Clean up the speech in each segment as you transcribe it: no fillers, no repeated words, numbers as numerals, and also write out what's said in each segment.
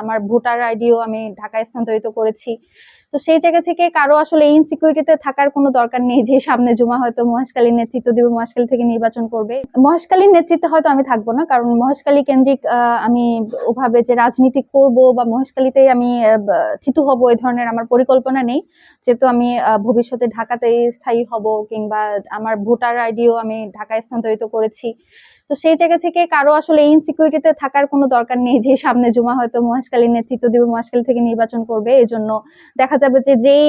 আমার ভোটার আইডিও আমি ঢাকায় স্থানান্তরিত করেছি। তো সেই জায়গা থেকে কারো আসলে ইনসিকিউরিটিতে থাকার কোনো দরকার নেই যে সামনে জুমা হয়তো মহেশখালীর নেতৃত্ব দিবে, মহেশখালী থেকে নির্বাচন করবে। মহেশখালীর নেতৃত্বে হয়তো আমি থাকবো না, কারণ মহেশখালী কেন্দ্রিক আমি ওভাবে যে রাজনীতি করব বা মহেশখালীতেই আমি থিতু হব এই ধরনের আমার পরিকল্পনা নেই। যেহেতু আমি ভবিষ্যতে ঢাকাতেই স্থায়ী হব, কিংবা আমার ভোটার আইডিও আমি ঢাকায় স্থানান্তরিত করেছি। তো সেই জায়গা থেকে কারো আসলে ইনসিকিউরিটিতে থাকার কোনো দরকার নেই যে সামনে জুমা হয়তো মহেশখালীর নেতৃত্ব দিবে, মহেশখালী থেকে নির্বাচন করবে। এই জন্য দেখা যাবে যে যেই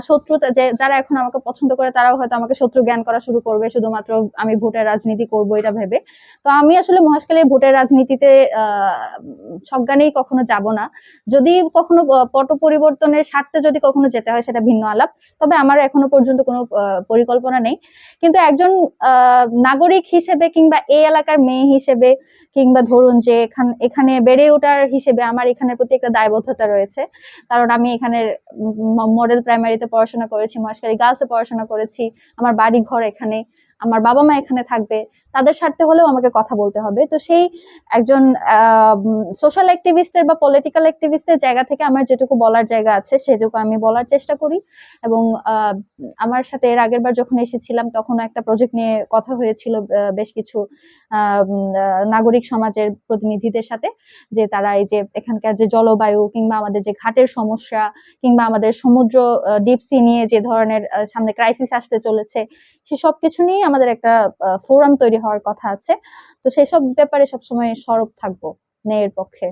শত্রুতা যারা এখন আমাকে পছন্দ করে তারাও হয়তো আমাকে শত্রু জ্ঞান করা শুরু করবে শুধুমাত্র আমি ভোটের রাজনীতি করবো এটা ভেবে। তো আমি আসলে মহেশখালীর ভোটের রাজনীতিতে সজ্ঞানেই কখনো যাব না। যদি কখনো পট পরিবর্তনের স্বার্থে যদি কখনো যেতে হয় সেটা ভিন্ন আলাপ। তবে আমার এখনো পর্যন্ত কোনো পরিকল্পনা নেই। কিন্তু একজন নাগরিক হিসেবে কিংবা এই এলাকার মেয়ে হিসেবে, কিংবা ধরুন যে এখানে বেড়ে ওঠার হিসেবে আমার এখানের প্রতি একটা দায়বদ্ধতা রয়েছে। কারণ আমি এখানের মডেল প্রাইমারিতে পড়াশোনা করেছি, মহেশখালী গার্লসে পড়াশোনা করেছি, আমার বাড়ি ঘর এখানে, আমার বাবা মা এখানে থাকবে, তাদের স্বার্থে হলেও আমাকে কথা বলতে হবে। তো সেই একজন সোশ্যাল অ্যাক্টিভিস্টের বা পলিটিক্যাল অ্যাক্টিভিস্টের জায়গা থেকে আমার যেটুকু বলার জায়গা আছে সেটুকু আমি বলার চেষ্টা করি। এবং আমার সাথে এর আগের বার যখন এসেছিলাম তখন একটা প্রজেক্ট নিয়ে কথা হয়েছিল বেশ কিছু নাগরিক সমাজের প্রতিনিধিদের সাথে, যে তারা এই যে এখানকার যে জলবায়ু কিংবা আমাদের যে ঘাটের সমস্যা কিংবা আমাদের সমুদ্র ডিপ সি নিয়ে যে ধরনের সামনে ক্রাইসিস আসতে চলেছে, সে সবকিছু নিয়ে আমাদের একটা ফোরাম তৈরি হওয়ার কথা আছে। তো সেসব ব্যাপারে সবসময় সরব থাকবো ন্যায়ের পক্ষে।